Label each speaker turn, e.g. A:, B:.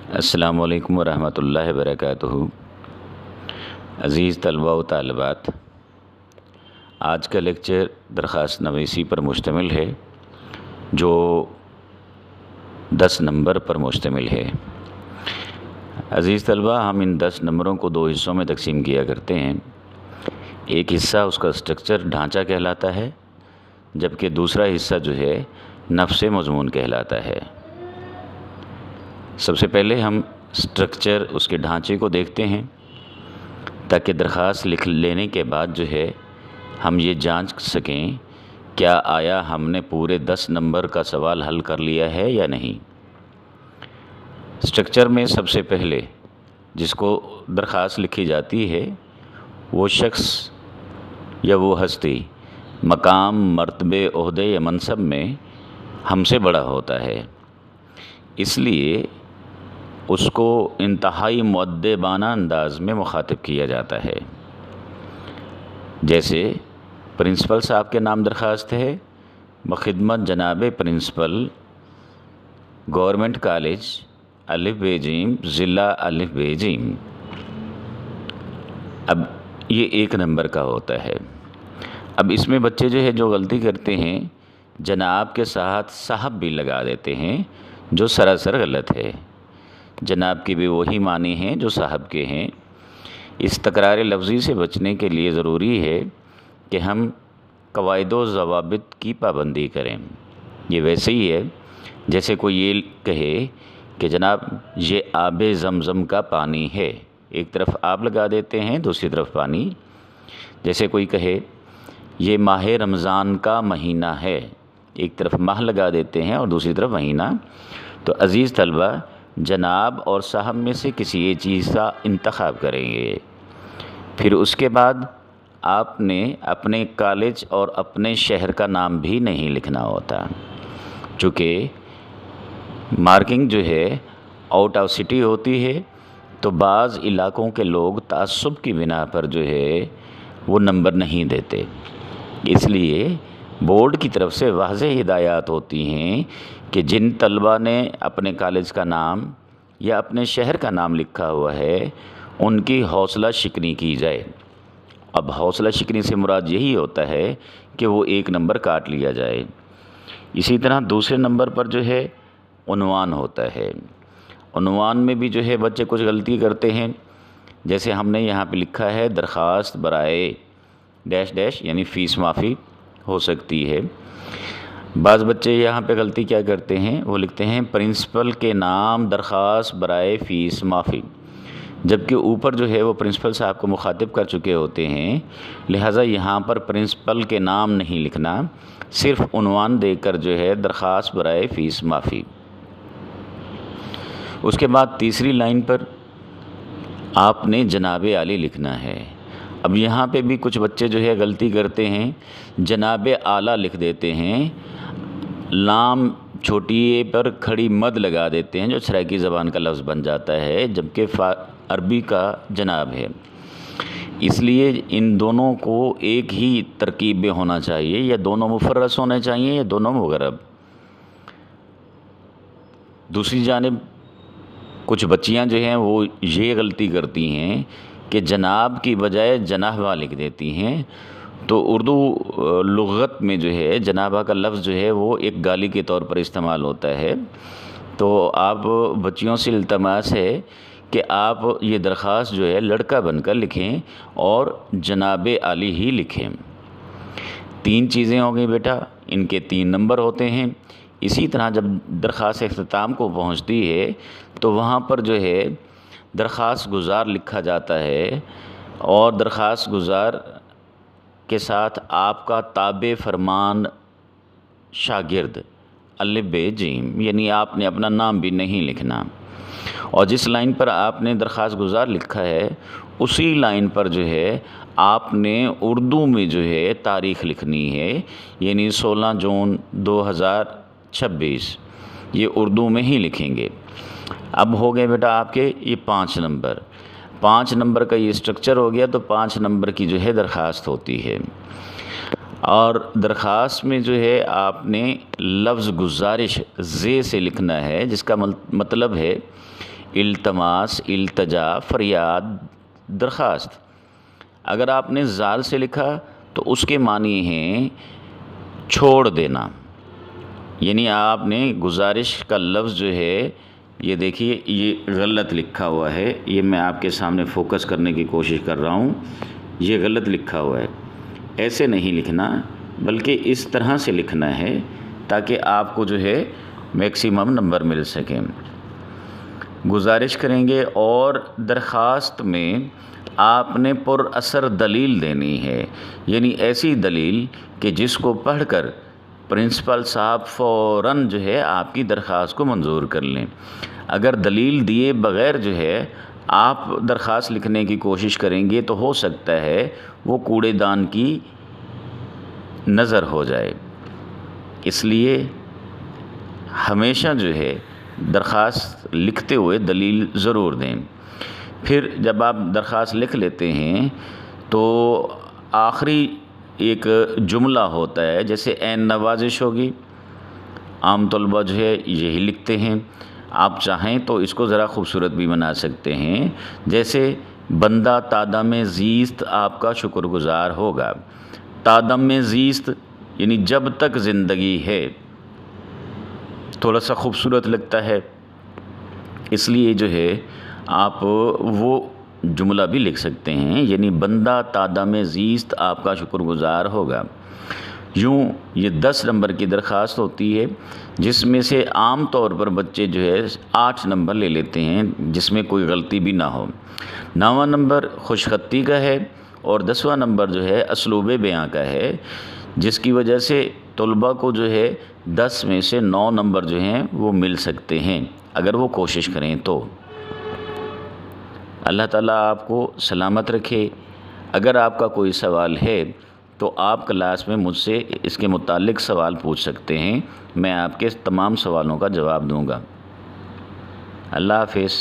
A: السلام علیکم ورحمۃ اللہ وبرکاتہ۔ عزیز طلباء و طالبات، آج کا لیکچر درخواست نویسی پر مشتمل ہے جو 10 نمبر پر مشتمل ہے۔ عزیز طلباء، ہم ان 10 نمبروں کو 2 حصوں میں تقسیم کیا کرتے ہیں۔ ایک حصہ اس کا اسٹرکچر ڈھانچہ کہلاتا ہے، جبکہ دوسرا حصہ جو ہے نفس مضمون کہلاتا ہے۔ سب سے پہلے ہم اسٹرکچر، اس کے ڈھانچے کو دیکھتے ہیں تاکہ درخواست لکھ لینے کے بعد جو ہے ہم یہ جانچ سکیں کیا آیا ہم نے پورے 10 نمبر کا سوال حل کر لیا ہے یا نہیں۔ اسٹرکچر میں سب سے پہلے جس کو درخواست لکھی جاتی ہے وہ شخص یا وہ ہستی مقام، مرتبے، عہدے یا منصب میں ہم سے بڑا ہوتا ہے، اس لیے اس کو انتہائی مؤدبانہ انداز میں مخاطب کیا جاتا ہے۔ جیسے پرنسپل صاحب کے نام درخواست ہے، بخدمت جناب پرنسپل، گورنمنٹ کالج الف ب ج، ضلع الف ب ج۔ اب یہ 1 نمبر کا ہوتا ہے۔ اب اس میں بچے جو ہے جو غلطی کرتے ہیں، جناب کے ساتھ صاحب بھی لگا دیتے ہیں، جو سراسر غلط ہے۔ جناب کے بھی وہی معنی ہیں جو صاحب کے ہیں۔ اس تکرار لفظی سے بچنے کے لیے ضروری ہے کہ ہم قواعد و ضوابط کی پابندی کریں۔ یہ ویسے ہی ہے جیسے کوئی یہ کہے کہ جناب یہ آب زمزم کا پانی ہے، ایک طرف آب لگا دیتے ہیں، دوسری طرف پانی۔ جیسے کوئی کہے یہ ماہ رمضان کا مہینہ ہے، ایک طرف ماہ لگا دیتے ہیں اور دوسری طرف مہینہ۔ تو عزیز طلبہ، جناب اور صاحب میں سے کسی ایک چیز کا انتخاب کریں گے۔ پھر اس کے بعد آپ نے اپنے کالج اور اپنے شہر کا نام بھی نہیں لکھنا ہوتا، چونکہ مارکنگ جو ہے آؤٹ آف سٹی ہوتی ہے، تو بعض علاقوں کے لوگ تعصب کی بنا پر جو ہے وہ نمبر نہیں دیتے۔ اس لیے بورڈ کی طرف سے واضح ہدایات ہوتی ہیں کہ جن طلبہ نے اپنے کالج کا نام یا اپنے شہر کا نام لکھا ہوا ہے ان کی حوصلہ شکنی کی جائے۔ اب حوصلہ شکنی سے مراد یہی ہوتا ہے کہ وہ 1 نمبر کاٹ لیا جائے۔ اسی طرح دوسرے نمبر پر جو ہے عنوان ہوتا ہے۔ عنوان میں بھی جو ہے بچے کچھ غلطی کرتے ہیں، جیسے ہم نے یہاں پہ لکھا ہے درخواست برائے ڈیش ڈیش، یعنی فیس معافی ہو سکتی ہے۔ بعض بچے یہاں پہ غلطی کیا کرتے ہیں، وہ لکھتے ہیں پرنسپل کے نام درخواست برائے فیس معافی، جبکہ اوپر جو ہے وہ پرنسپل صاحب کو مخاطب کر چکے ہوتے ہیں، لہٰذا یہاں پر پرنسپل کے نام نہیں لکھنا، صرف عنوان دے کر جو ہے درخواست برائے فیس معافی۔ اس کے بعد تیسری لائن پر آپ نے جناب عالی لکھنا ہے۔ اب یہاں پہ بھی کچھ بچے جو ہے غلطی کرتے ہیں، جناب اعلیٰ لکھ دیتے ہیں، لام چھوٹی اے پر کھڑی مد لگا دیتے ہیں جو سرائکی زبان کا لفظ بن جاتا ہے، جبکہ عربی کا جناب ہے۔ اس لیے ان دونوں کو ایک ہی ترکیب میں ہونا چاہیے، یا دونوں مفرس ہونے چاہیے یا دونوں مغرب۔ دوسری جانب کچھ بچیاں جو ہیں وہ یہ غلطی کرتی ہیں کہ جناب کی بجائے جنابہ لکھ دیتی ہیں، تو اردو لغت میں جو ہے جنابہ کا لفظ جو ہے وہ ایک گالی کے طور پر استعمال ہوتا ہے۔ تو آپ بچیوں سے التماس ہے کہ آپ یہ درخواست جو ہے لڑکا بن کر لکھیں اور جناب عالی ہی لکھیں۔ 3 چیزیں ہو گئی بیٹا، ان کے 3 نمبر ہوتے ہیں۔ اسی طرح جب درخواست اختتام کو پہنچتی ہے تو وہاں پر جو ہے درخواست گزار لکھا جاتا ہے، اور درخواست گزار کے ساتھ آپ کا تابع فرمان شاگرد الف ب ج، یعنی آپ نے اپنا نام بھی نہیں لکھنا، اور جس لائن پر آپ نے درخواست گزار لکھا ہے اسی لائن پر جو ہے آپ نے اردو میں جو ہے تاریخ لکھنی ہے، یعنی 16 جون 2026، یہ اردو میں ہی لکھیں گے۔ اب ہو گئے بیٹا آپ کے یہ 5 نمبر۔ 5 نمبر کا یہ اسٹرکچر ہو گیا، تو 5 نمبر کی جو ہے درخواست ہوتی ہے، اور درخواست میں جو ہے آپ نے لفظ گزارش زے سے لکھنا ہے، جس کا مطلب ہے التماس، التجا، فریاد، درخواست۔ اگر آپ نے زال سے لکھا تو اس کے معنی ہیں چھوڑ دینا، یعنی آپ نے گزارش کا لفظ جو ہے، یہ دیکھیے یہ غلط لکھا ہوا ہے، یہ میں آپ کے سامنے فوکس کرنے کی کوشش کر رہا ہوں، یہ غلط لکھا ہوا ہے، ایسے نہیں لکھنا بلکہ اس طرح سے لکھنا ہے تاکہ آپ کو جو ہے میکسیمم نمبر مل سکیں۔ گزارش کریں گے اور درخواست میں آپ نے پر اثر دلیل دینی ہے، یعنی ایسی دلیل کہ جس کو پڑھ کر پرنسپل صاحب فوراً جو ہے آپ کی درخواست کو منظور کر لیں۔ اگر دلیل دیے بغیر جو ہے آپ درخواست لکھنے کی کوشش کریں گے تو ہو سکتا ہے وہ کوڑے دان کی نظر ہو جائے۔ اس لیے ہمیشہ جو ہے درخواست لکھتے ہوئے دلیل ضرور دیں۔ پھر جب آپ درخواست لکھ لیتے ہیں تو آخری ایک جملہ ہوتا ہے، جیسے عین نوازش ہوگی، عام طلبہ جو ہے یہی لکھتے ہیں، آپ چاہیں تو اس کو ذرا خوبصورت بھی بنا سکتے ہیں، جیسے بندہ تادم زیست آپ کا شکر گزار ہوگا۔ تادم زیست یعنی جب تک زندگی ہے، تھوڑا سا خوبصورت لگتا ہے، اس لیے جو ہے آپ وہ جملہ بھی لکھ سکتے ہیں، یعنی بندہ تادم زیست آپ کا شکر گزار ہوگا۔ یوں یہ 10 نمبر کی درخواست ہوتی ہے، جس میں سے عام طور پر بچے جو ہے 8 نمبر لے لیتے ہیں، جس میں کوئی غلطی بھی نہ ہو۔ 9واں نمبر خوش خطی کا ہے اور 10واں نمبر جو ہے اسلوب بیاں کا ہے، جس کی وجہ سے طلباء کو جو ہے 10 میں سے 9 نمبر جو ہیں وہ مل سکتے ہیں اگر وہ کوشش کریں تو۔ اللہ تعالیٰ آپ کو سلامت رکھے۔ اگر آپ کا کوئی سوال ہے تو آپ کلاس میں مجھ سے اس کے متعلق سوال پوچھ سکتے ہیں، میں آپ کے تمام سوالوں کا جواب دوں گا۔ اللہ حافظ۔